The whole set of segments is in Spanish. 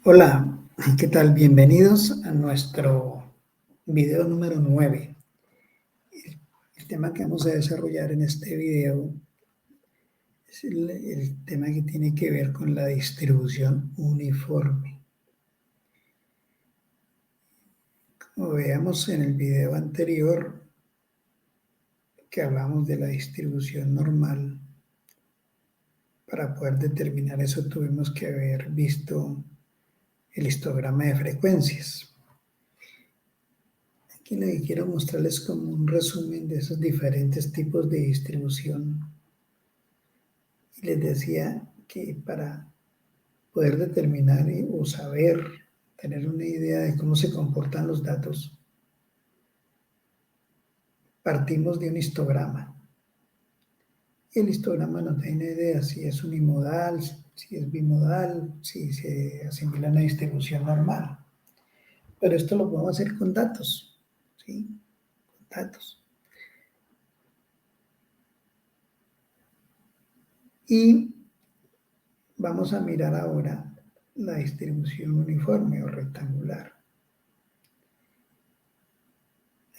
Hola, ¿qué tal? Bienvenidos a nuestro video número 9. El tema que vamos a desarrollar en este video es el tema que tiene que ver con la distribución uniforme. Como veamos en el video anterior que hablamos de la distribución normal, para poder determinar eso tuvimos que haber visto el histograma de frecuencias. Aquí lo que quiero mostrarles como un resumen de esos diferentes tipos de distribución. Y les decía que para poder determinar o saber, tener una idea de cómo se comportan los datos, partimos de un histograma. Y el histograma nos da una idea si es unimodal, si es bimodal, si se asimila a una distribución normal. Pero esto lo podemos hacer con datos, ¿sí? Con datos. Y vamos a mirar ahora la distribución uniforme o rectangular.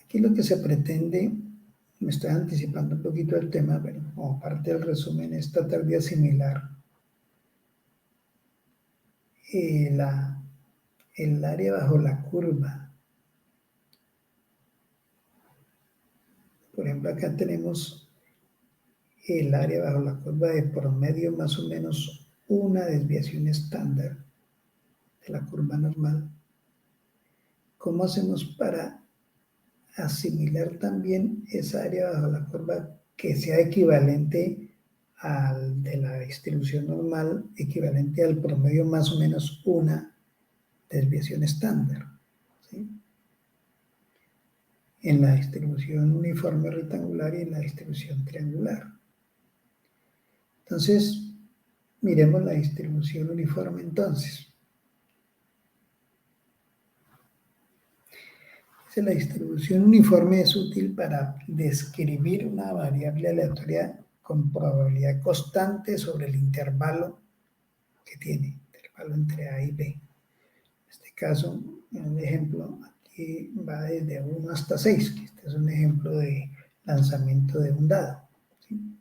Aquí lo que se pretende, me estoy anticipando un poquito el tema, pero como parte del resumen es tratar de asimilar el área bajo la curva. Por ejemplo, acá tenemos el área bajo la curva de promedio, más o menos una desviación estándar de la curva normal. ¿Cómo hacemos para asimilar también esa área bajo la curva que sea equivalente al de la distribución normal, equivalente al promedio más o menos una desviación estándar, ¿sí? En la distribución uniforme rectangular y en la distribución triangular? Entonces, miremos la distribución uniforme entonces. La distribución uniforme es útil para describir una variable aleatoria con probabilidad constante sobre el intervalo que tiene, intervalo entre A y B. En este caso, en el ejemplo, aquí va desde 1 hasta 6, que este es un ejemplo de lanzamiento de un dado, ¿sí?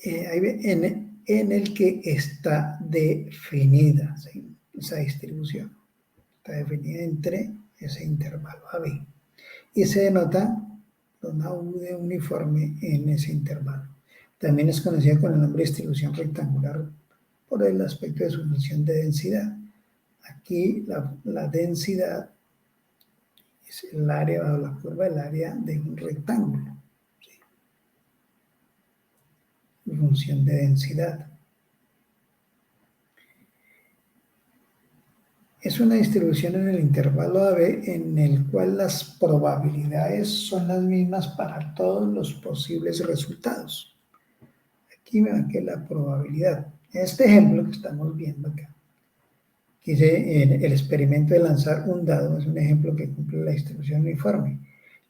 En el que está definida, ¿sí?, esa distribución. Está definida entre ese intervalo AB. Y se denota una U de uniforme en ese intervalo. También es conocida con el nombre de distribución rectangular por el aspecto de su función de densidad. Aquí la densidad es el área bajo la curva, el área de un rectángulo, ¿sí?, función de densidad. Es una distribución en el intervalo AB en el cual las probabilidades son las mismas para todos los posibles resultados. Aquí vean que la probabilidad, este ejemplo que estamos viendo acá, que dice el experimento de lanzar un dado, es un ejemplo que cumple la distribución uniforme,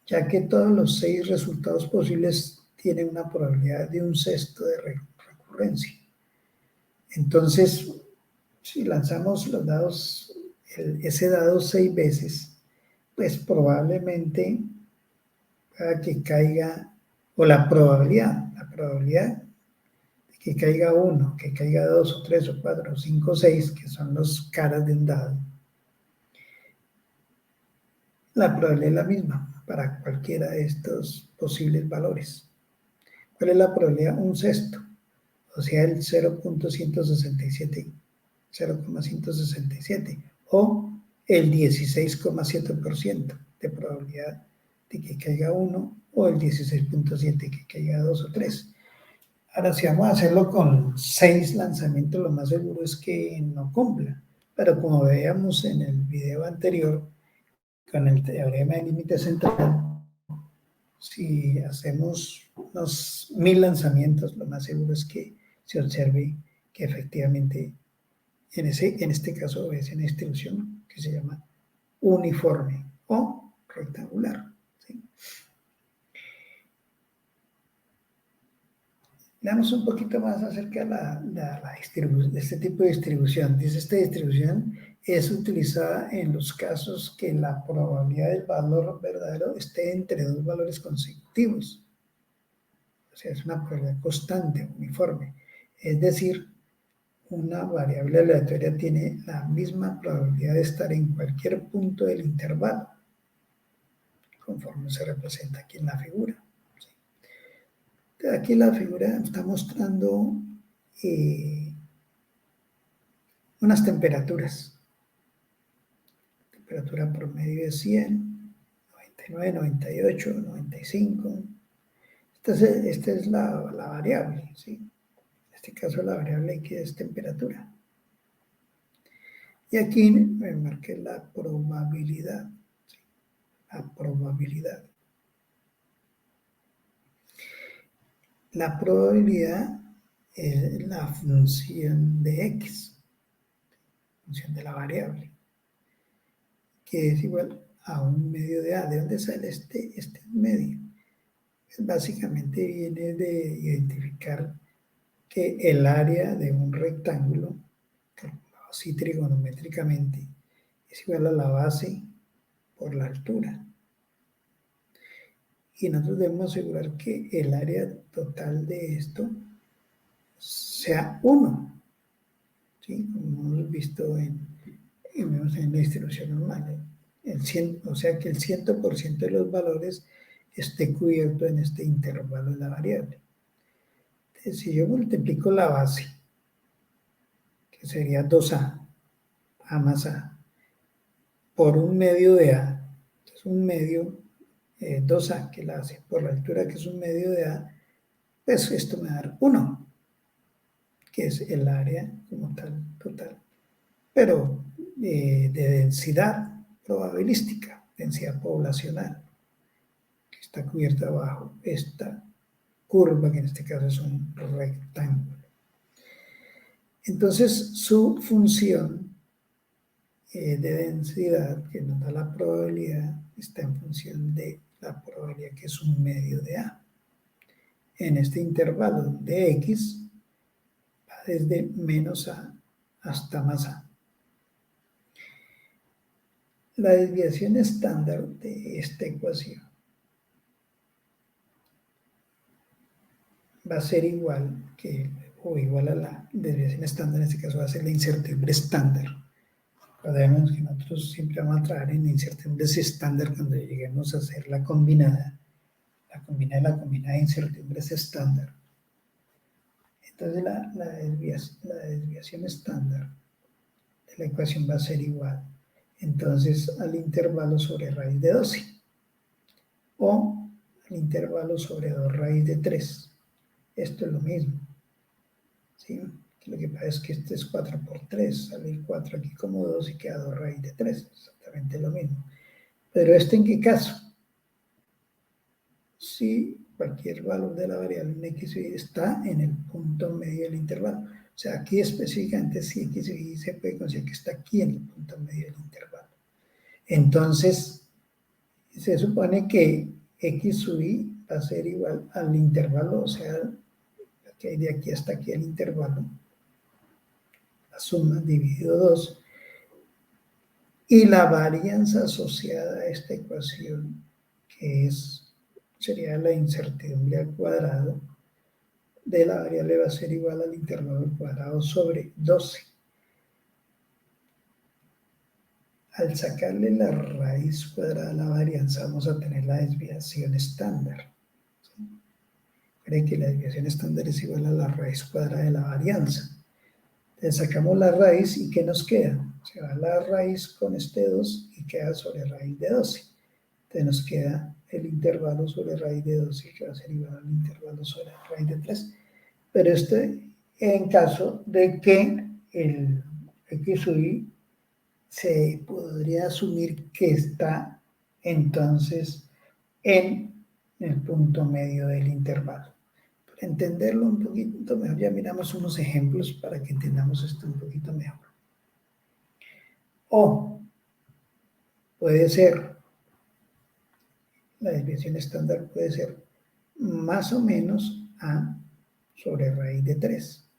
ya que todos los 6 resultados posibles tienen una probabilidad de 1/6 de recurrencia. Entonces, si lanzamos los dados, ese dado 6 veces, pues probablemente que caiga, o la probabilidad de que caiga 1, que caiga 2 o 3 o 4 o 5 o 6, que son las caras de un dado, la probabilidad es la misma para cualquiera de estos posibles valores. ¿Cuál es la probabilidad? 1/6, o sea, el 0.167, 0,167, o el 16,7% de probabilidad de que caiga 1, o el 16,7% que caiga 2 o 3. Ahora, si vamos a hacerlo con 6 lanzamientos, lo más seguro es que no cumpla. Pero como veíamos en el video anterior, con el teorema de límite central, si hacemos unos 1000 lanzamientos, lo más seguro es que se observe que efectivamente en este caso es una distribución que se llama uniforme o rectangular, ¿sí? Veamos un poquito más acerca de de este tipo de distribución. Dice, esta distribución es utilizada en los casos que la probabilidad del valor verdadero esté entre dos valores consecutivos. O sea, es una probabilidad constante, uniforme. Es decir, una variable aleatoria tiene la misma probabilidad de estar en cualquier punto del intervalo, conforme se representa aquí en la figura. Aquí la figura está mostrando unas temperaturas. Temperatura promedio de 100, 99, 98, 95. Esta es la variable, ¿sí? En este caso la variable que es temperatura. Y aquí me marqué la probabilidad, ¿sí? La probabilidad. La probabilidad es la función de x, función de la variable, que es igual a un medio de a. ¿De dónde sale este medio? Pues básicamente viene de identificar que el área de un rectángulo, calculado así trigonométricamente, es igual a la base por la altura. Y nosotros debemos asegurar que el área total de esto sea 1, ¿sí? Como hemos visto en la distribución normal. O sea que el 100% de los valores esté cubierto en este intervalo de la variable. Entonces, si yo multiplico la base, que sería 2a, a más a, por un medio de a, entonces un medio, 2a, que la hace por la altura, que es un medio de a, pues esto me va a dar 1, que es el área como tal, total. Pero de densidad probabilística, densidad poblacional, que está cubierta bajo esta curva, que en este caso es un rectángulo. Entonces, su función de densidad, que nos da la probabilidad, está en función de la probabilidad, que es un medio de A. En este intervalo de X va desde menos A hasta más A. La desviación estándar de esta ecuación va a ser igual a la desviación estándar, en este caso va a ser la incertidumbre estándar. Recordemos que nosotros siempre vamos a trabajar en incertidumbres estándar cuando lleguemos a hacer la combinada de incertidumbres estándar. Entonces la desviación estándar de la ecuación va a ser igual entonces al intervalo sobre raíz de 12 o al intervalo sobre 2 raíz de 3. Esto es lo mismo, ¿sí? Lo que pasa es que este es 4 por 3, sale el 4 aquí como 2 y queda 2 raíz de 3, exactamente lo mismo. Pero ¿esto en qué caso? Si cualquier valor de la variable en x o y está en el punto medio del intervalo. O sea, aquí específicamente si x o y se puede considerar que está aquí en el punto medio del intervalo. Entonces, se supone que x sub y va a ser igual al intervalo, o sea, que hay de aquí hasta aquí el intervalo, la suma dividido 2, y la varianza asociada a esta ecuación, que sería la incertidumbre al cuadrado, de la variable va a ser igual al intervalo al cuadrado sobre 12. Al sacarle la raíz cuadrada a la varianza, vamos a tener la desviación estándar. Creen que la desviación estándar es igual a la raíz cuadrada de la varianza. Entonces sacamos la raíz y ¿qué nos queda? Se va la raíz con este 2 y queda sobre raíz de 12. Entonces nos queda el intervalo sobre raíz de 12 que va a ser igual al intervalo sobre raíz de 3. Pero en caso de que el x sub y se podría asumir que está entonces en el punto medio del intervalo. Para entenderlo un poquito mejor, ya miramos unos ejemplos para que entendamos esto un poquito mejor. O puede ser, la desviación estándar puede ser más o menos a sobre raíz de 3.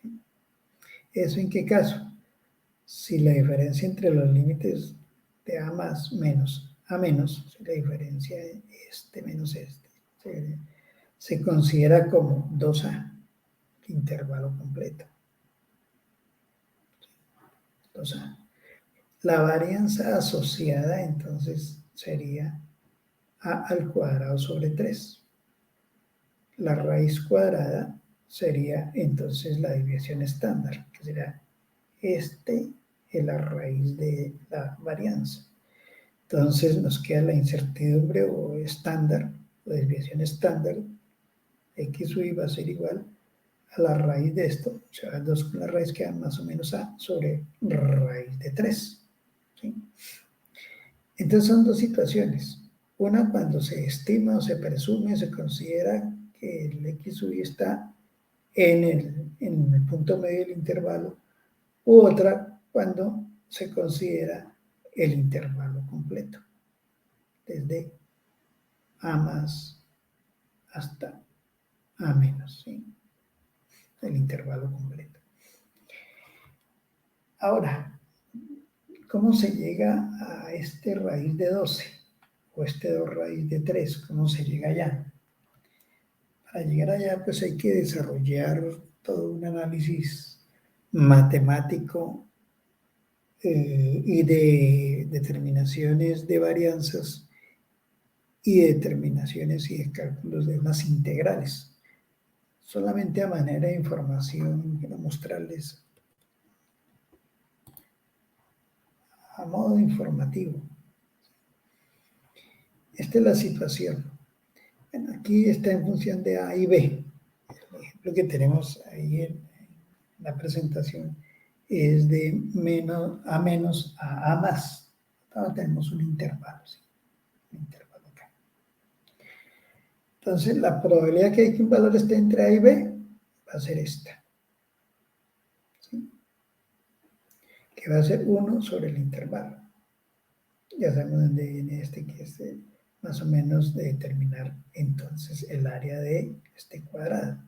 ¿Sí? ¿Eso en qué caso? Si la diferencia entre los límites de A más menos A menos, si la diferencia de este menos este, se considera como 2A, intervalo completo. 2A. La varianza asociada entonces sería A al cuadrado sobre 3. La raíz cuadrada sería entonces la desviación estándar, que será este es la raíz de la varianza. Entonces nos queda la incertidumbre o estándar, o desviación estándar, x u y va a ser igual a la raíz de esto, o sea, 2 con la raíz queda más o menos a sobre raíz de 3. ¿Sí? Entonces son dos situaciones. Una cuando se estima o se presume, se considera que el x u y está en el punto medio del intervalo, u otra cuando se considera el intervalo completo, desde A más hasta A menos, ¿sí? El intervalo completo. Ahora, ¿cómo se llega a este raíz de 12? O este 2 raíz de 3, ¿cómo se llega allá? Para llegar allá, pues hay que desarrollar todo un análisis matemático y de determinaciones de varianzas y de determinaciones y de cálculos de unas integrales. Solamente a manera de información, quiero mostrarles a modo informativo. Esta es la situación. Bueno, aquí está en función de A y B. El ejemplo que tenemos ahí en la presentación es de menos a A más. Ahora tenemos un intervalo, ¿sí? Un intervalo acá. Entonces, la probabilidad que un valor esté entre A y B va a ser esta, ¿sí? Que va a ser 1 sobre el intervalo. Ya sabemos dónde viene este, que es más o menos de determinar entonces el área de este cuadrado,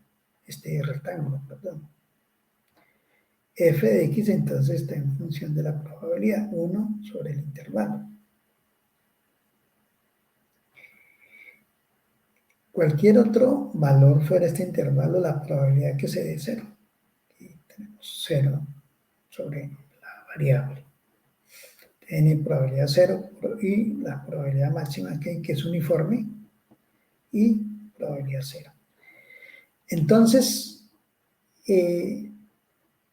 este rectángulo, perdón. F de x entonces está en función de la probabilidad, 1 sobre el intervalo. Cualquier otro valor fuera de este intervalo, la probabilidad que se dé es 0. Aquí tenemos 0 sobre la variable. Tiene probabilidad 0 y la probabilidad máxima que es uniforme y probabilidad 0. Entonces,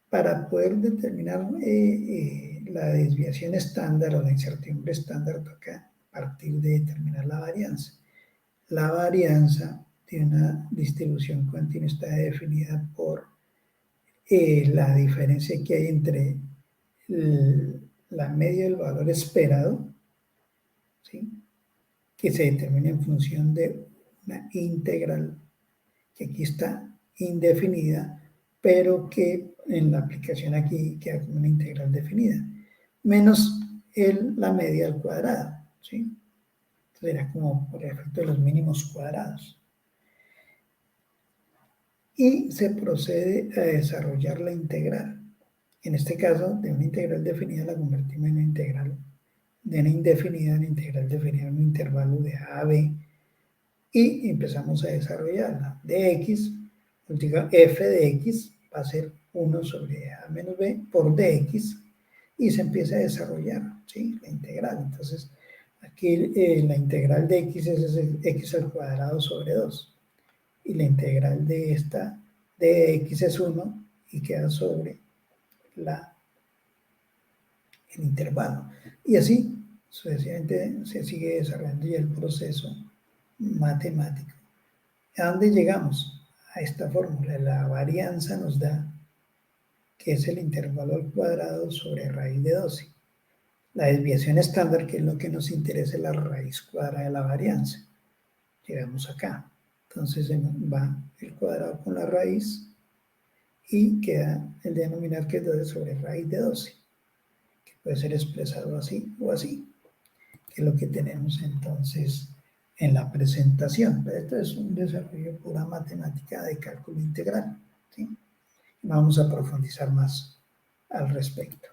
para poder determinar la desviación estándar o la incertidumbre estándar, toca partir de determinar la varianza. La varianza de una distribución continua está definida por la diferencia que hay entre la media del valor esperado, ¿sí? Que se determina en función de una integral que aquí está indefinida, pero que en la aplicación aquí queda como una integral definida, menos la media al cuadrado, ¿sí? Entonces era como por efecto de los mínimos cuadrados. Y se procede a desarrollar la integral. En este caso, de una integral definida la convertimos en una integral de una indefinida, una integral definida en un intervalo de A a B, y empezamos a desarrollarla. De x, f de x va a ser 1 sobre a menos b por dx, y se empieza a desarrollar, ¿sí? La integral. Entonces, aquí la integral de x es x al cuadrado sobre 2. Y la integral de esta de x es 1 y queda sobre el intervalo. Y así sucesivamente se sigue desarrollando ya el proceso matemático. ¿A dónde llegamos? A esta fórmula. La varianza nos da que es el intervalo al cuadrado sobre raíz de 12. La desviación estándar, que es lo que nos interesa, es la raíz cuadrada de la varianza. Llegamos acá. Entonces se nos va el cuadrado con la raíz y queda el denominador, que es 12 sobre raíz de 12, que puede ser expresado así o así, que es lo que tenemos entonces en la presentación. Esto es un desarrollo pura matemática de cálculo integral, ¿sí? Vamos a profundizar más al respecto.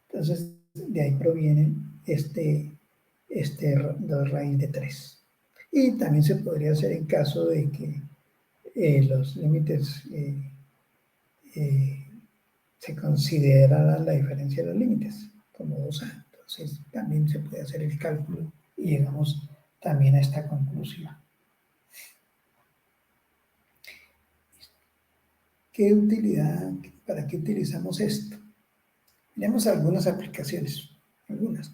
Entonces, de ahí proviene este 2 raíz de 3. Y también se podría hacer en caso de que los límites se considerara la diferencia de los límites como 2a. Entonces, también se puede hacer el cálculo y llegamos también a esta conclusión. ¿Qué utilidad, para qué utilizamos esto? Tenemos algunas aplicaciones, algunas,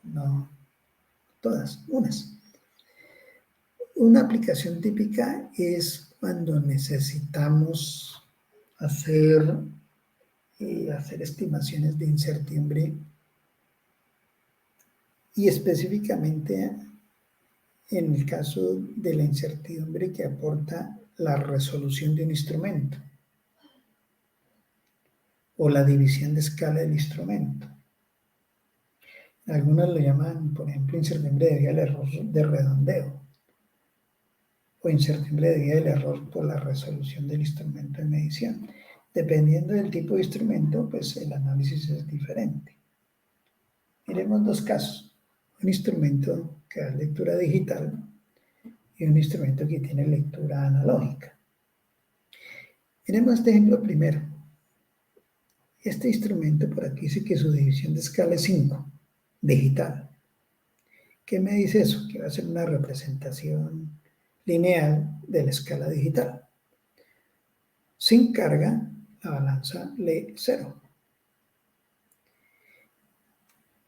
no todas, unas. Una aplicación típica es cuando necesitamos hacer estimaciones de incertidumbre y específicamente en el caso de la incertidumbre que aporta la resolución de un instrumento o la división de escala del instrumento. Algunos lo llaman, por ejemplo, incertidumbre debido al error de redondeo o incertidumbre debido al error por la resolución del instrumento de medición. Dependiendo del tipo de instrumento, pues el análisis es diferente. Miremos dos casos. Un instrumento que da lectura digital y un instrumento que tiene lectura analógica. Miremos este ejemplo primero. Este instrumento por aquí dice que su división de escala es 5, digital. ¿Qué me dice eso? Que va a ser una representación lineal de la escala digital. Sin carga, la balanza lee 0.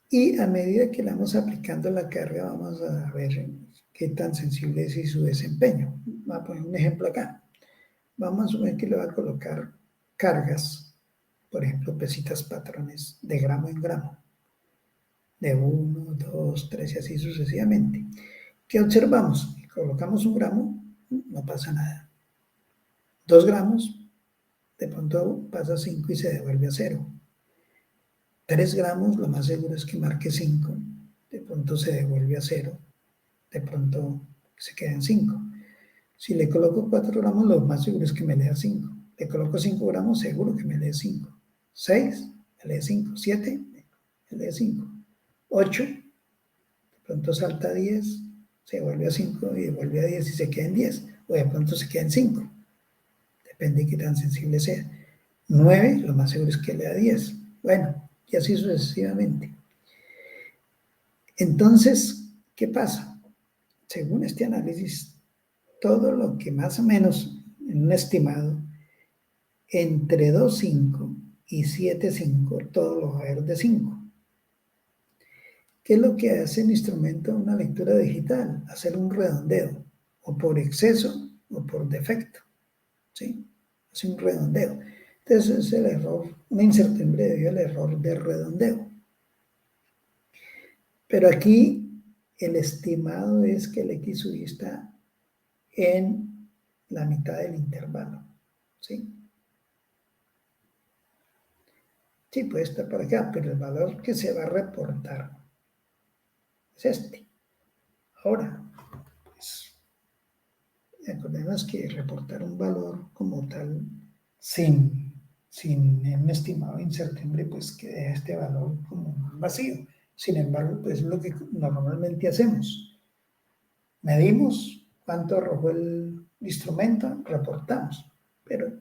Y a medida que le vamos aplicando la carga, vamos a ver qué tan sensible es y su desempeño. Voy a poner un ejemplo acá. Vamos a asumir que le va a colocar cargas, por ejemplo, pesitas patrones de gramo en gramo, de 1, 2, 3 y así sucesivamente. ¿Qué observamos? Si colocamos un gramo, no pasa nada. 2 gramos, de pronto pasa 5 y se devuelve a 0. 3 gramos, lo más seguro es que marque 5, de pronto se devuelve a 0, de pronto se queda en 5. Si le coloco 4 gramos, lo más seguro es que me lea 5. Le coloco 5 gramos, seguro que me lee 5. 6, me lee 5. 7, me lee 5. 8, de pronto salta a 10, se vuelve a 5 y devuelve a 10 y se queda en 10. O de pronto se queda en 5. Depende de qué tan sensible sea. 9, lo más seguro es que lea 10. Bueno, y así sucesivamente. Entonces, ¿qué pasa? Según este análisis, todo lo que más o menos en un estimado entre 2,5 y 7,5, todo lo va a haber de 5. ¿Qué es lo que hace el instrumento de una lectura digital? Hacer un redondeo, o por exceso o por defecto, ¿sí? Hace un redondeo. Entonces es el error, una incertidumbre debido al error de redondeo. Pero aquí el estimado es que el X sub i está en la mitad del intervalo, ¿sí? Sí, puede estar por acá, pero el valor que se va a reportar es este. Ahora, pues, acordemos que reportar un valor como tal sin un estimado de incertidumbre, pues que deja este valor como vacío. Sin embargo, pues es lo que normalmente hacemos. Medimos cuánto arrojó el instrumento, reportamos. Pero,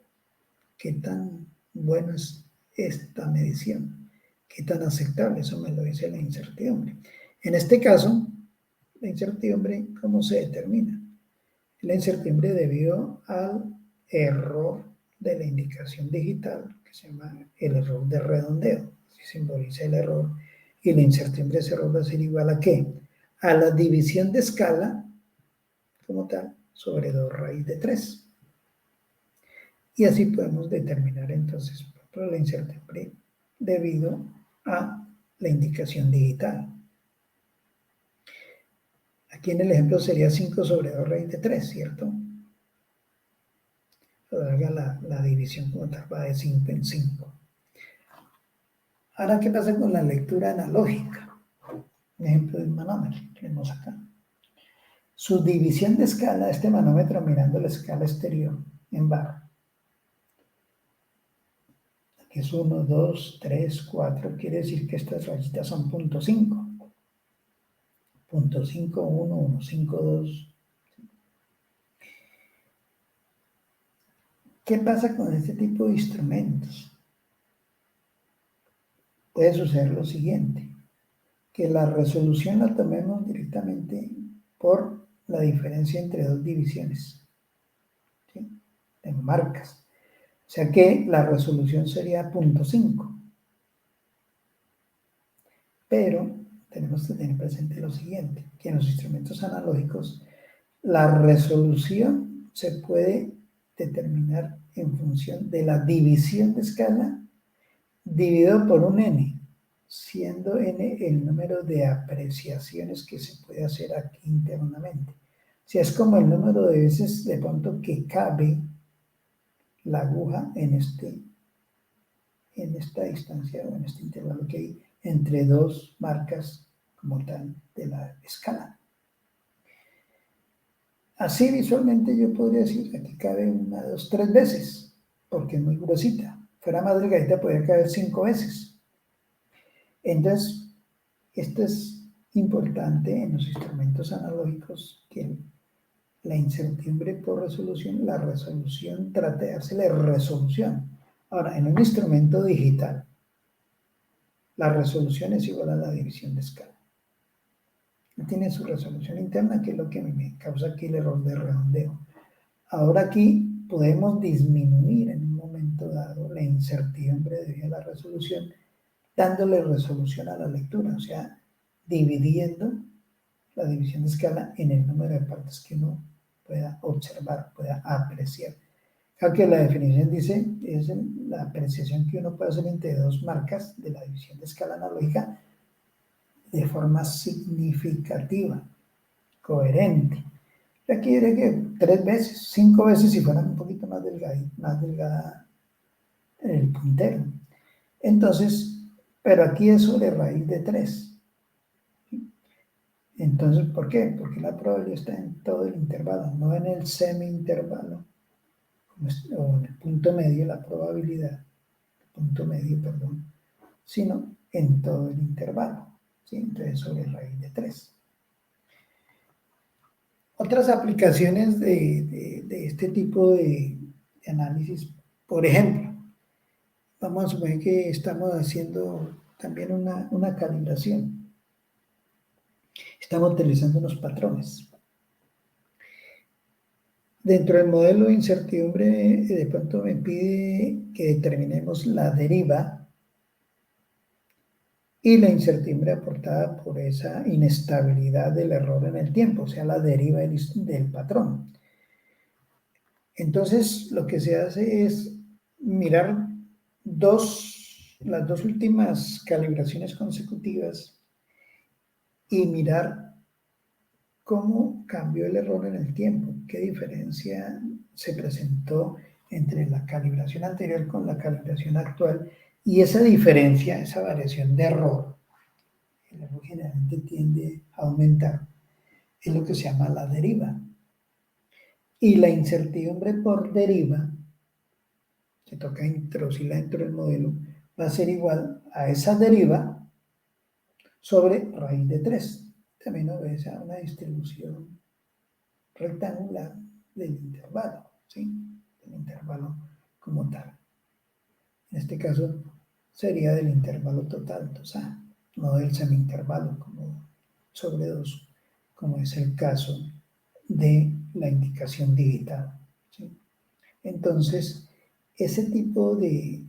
¿qué tan bueno es esta medición? ¿Qué tan aceptable? Eso me lo dice la incertidumbre. En este caso, la incertidumbre, ¿cómo se determina? La incertidumbre debido al error de la indicación digital, que se llama el error de redondeo. Así simboliza el error. Y la incertidumbre de ese error va a ser igual a ¿qué? A la división de escala, como tal, sobre 2 raíz de 3. Y así podemos determinar entonces, por ejemplo, la incertidumbre debido a la indicación digital. Aquí en el ejemplo sería 5 sobre 2 raíz de 3, ¿cierto? Haga la división como tal, va de 5 en 5. Ahora, ¿qué pasa con la lectura analógica? Un ejemplo de un manómetro que tenemos acá. Su división de escala, este manómetro mirando la escala exterior en barra. Aquí es 1, 2, 3, 4, quiere decir que estas rayitas son 0.5. 0.5, 1, 1, 5, 2. ¿Qué pasa con este tipo de instrumentos? Puede suceder lo siguiente, que la resolución la tomemos directamente por la diferencia entre dos divisiones, ¿sí? En marcas. O sea que la resolución sería 0.5. Pero tenemos que tener presente lo siguiente, que en los instrumentos analógicos la resolución se puede determinar en función de la división de escala dividido por un n, siendo n el número de apreciaciones que se puede hacer aquí internamente. O sea, es como el número de veces de pronto que cabe la aguja en esta distancia o en este intervalo que hay entre dos marcas como tal de la escala. Así visualmente yo podría decir que aquí cabe 1, 2, 3 veces, porque es muy gruesita. Fuera más delgadita podría caber 5 veces. Entonces, esto es importante en los instrumentos analógicos, que la incertidumbre por resolución, la resolución trata de dársele resolución. Ahora, en un instrumento digital, la resolución es igual a la división de escala. Tiene su resolución interna, que es lo que me causa aquí el error de redondeo. Ahora aquí podemos disminuir en un momento dado la incertidumbre debido a la resolución, dándole resolución a la lectura, o sea, dividiendo la división de escala en el número de partes que uno pueda observar, pueda apreciar. Claro que la definición dice, es la apreciación que uno puede hacer entre dos marcas de la división de escala analógica de forma significativa, coherente. Aquí diría que 3 veces, 5 veces si fuera un poquito más delgada el puntero. Entonces, pero aquí es sobre raíz de 3. Entonces, ¿por qué? Porque la probabilidad está en todo el intervalo, no en el semi-intervalo, o en el punto medio, la probabilidad, punto medio, perdón, sino en todo el intervalo, ¿sí? Entonces, sobre raíz de 3. Otras aplicaciones de este tipo de análisis, por ejemplo, vamos a suponer que estamos haciendo también una calibración. Estamos utilizando unos patrones. Dentro del modelo de incertidumbre, de pronto me pide que determinemos la deriva y la incertidumbre aportada por esa inestabilidad del error en el tiempo, o sea, la deriva del patrón. Entonces, lo que se hace es mirar las dos últimas calibraciones consecutivas y mirar cómo cambió el error en el tiempo, qué diferencia se presentó entre la calibración anterior con la calibración actual, y esa diferencia, esa variación de error, el error generalmente tiende a aumentar, es lo que se llama la deriva. Y la incertidumbre por deriva, que toca introducirla dentro del modelo, va a ser igual a esa deriva sobre raíz de 3. También obedece a una distribución rectangular del intervalo, ¿sí? Del intervalo como tal. En este caso sería del intervalo total, o sea, no del semi-intervalo como sobre 2, como es el caso de la indicación digital, ¿sí? Entonces, ese tipo de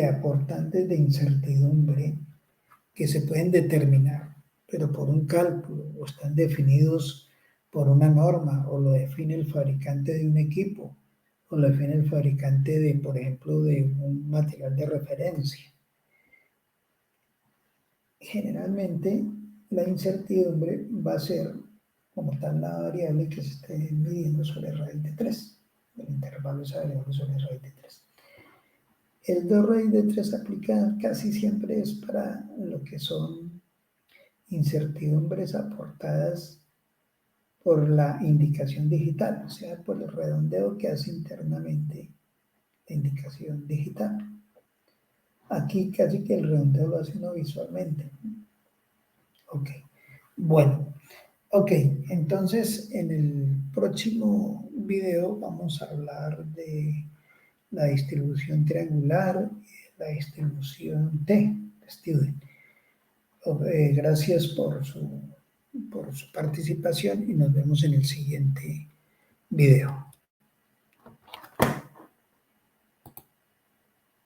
aportantes de incertidumbre que se pueden determinar, pero por un cálculo, o están definidos por una norma, o lo define el fabricante de un equipo, o lo define el fabricante de, por ejemplo, de un material de referencia. Generalmente, la incertidumbre va a ser como tal la variable que se esté midiendo sobre raíz de 3. El intervalo esa variable sobre raíz de 3. El 2 raíz de 3 aplica casi siempre es para lo que son incertidumbres aportadas por la indicación digital, o sea, por el redondeo que hace internamente la indicación digital. Aquí casi que el redondeo lo hace uno visualmente. Ok, bueno, ok, entonces en el próximo video vamos a hablar de la distribución triangular y la distribución T, student. Gracias por su participación y nos vemos en el siguiente video.